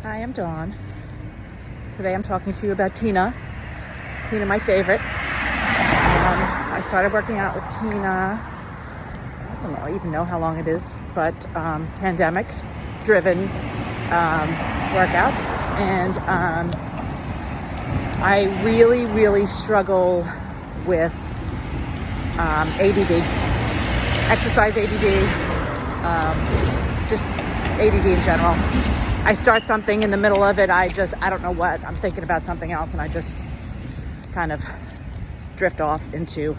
Hi, I'm Dawn. Today I'm talking to you about Tina. Tina, my favorite. I started working out with Tina, I don't even know how long it is, but pandemic-driven workouts. And I really struggle with ADD, exercise ADD, just ADD in general. I start something in the middle of it, I don't know what, I'm thinking about something else, and I just kind of drift off into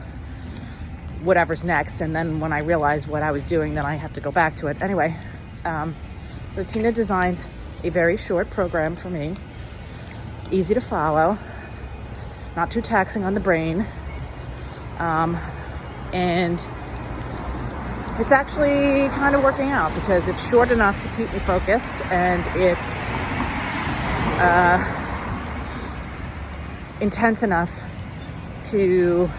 whatever's next. And then when I realize what I was doing, then I have to go back to it. Anyway, so Tina designs a very short program for me, easy to follow, not too taxing on the brain, and it's actually kind of working out because it's short enough to keep me focused, and it's intense enough to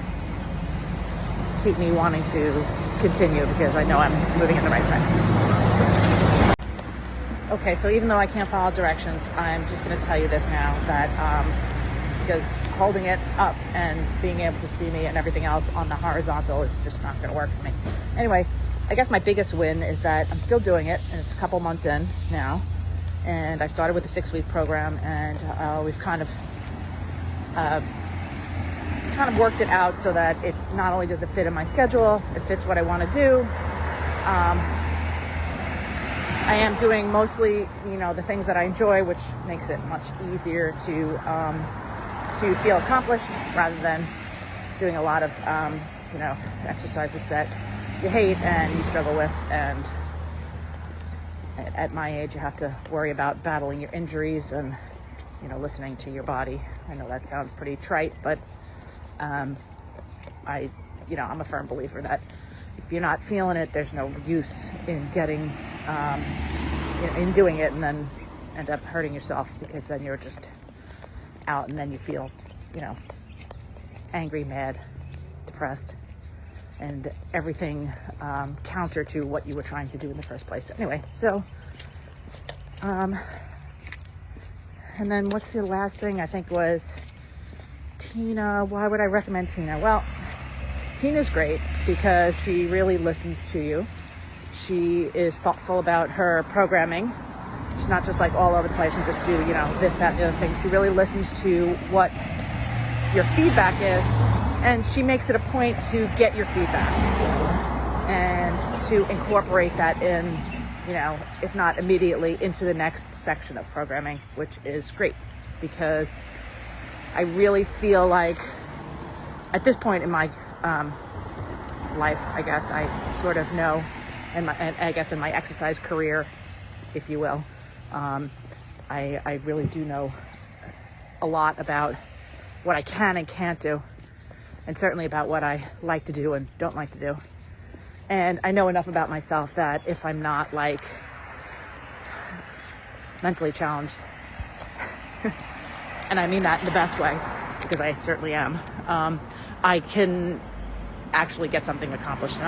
keep me wanting to continue because I know I'm moving in the right direction. Okay, so even though I can't follow directions, I'm just going to tell you this now, that because holding it up and being able to see me and everything else on the horizontal is just not going to work for me. Anyway, I guess my biggest win is that I'm still doing it, and it's a couple months in now, and I started with a 6-week program, and we've kind of worked it out so that it not only does it fit in my schedule, it fits what I want to do. I am doing mostly, the things that I enjoy, which makes it much easier to feel accomplished rather than doing a lot of, exercises that you hate and you struggle with. And at my age, you have to worry about battling your injuries and, listening to your body. I know that sounds pretty trite, but I'm a firm believer that if you're not feeling it, there's no use in getting, in doing it and then end up hurting yourself, because then you're just out and then you feel, angry, mad, depressed, and everything counter to what you were trying to do in the first place. Anyway, so, and then what's the last thing I think was Tina. Why would I recommend Tina? Well, Tina's great because she really listens to you. She is thoughtful about her programming. She's not just like all over the place and just do, this, that, and the other thing. She really listens to what your feedback is, and she makes it a point to get your feedback and to incorporate that in, if not immediately, into the next section of programming, which is great because I really feel like at this point in my life, I guess I sort of know, and I guess in my exercise career, if you will, I really do know a lot about what I can and can't do, and certainly about what I like to do and don't like to do. And I know enough about myself that if I'm not like mentally challenged, and I mean that in the best way, because I certainly am, I can actually get something accomplished, and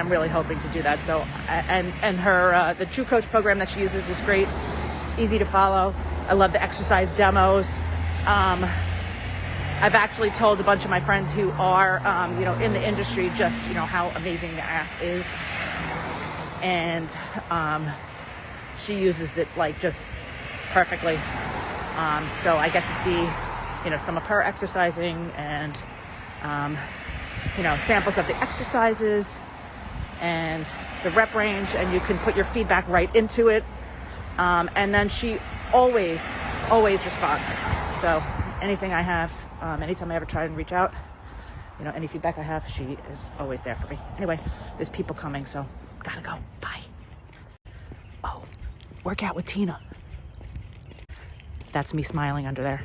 I'm really hoping to do that. So, and her the True Coach program that she uses is great, easy to follow. I love the exercise demos. I've actually told a bunch of my friends who are, in the industry, just how amazing the app is, and she uses it like just perfectly. So I get to see, some of her exercising and, samples of the exercises and the rep range, and you can put your feedback right into it. And then she always responds. So anything I have, anytime I ever try and reach out, any feedback I have, she is always there for me. Anyway, there's people coming, so gotta go. Bye. Oh, workout with Tina. That's me smiling under there.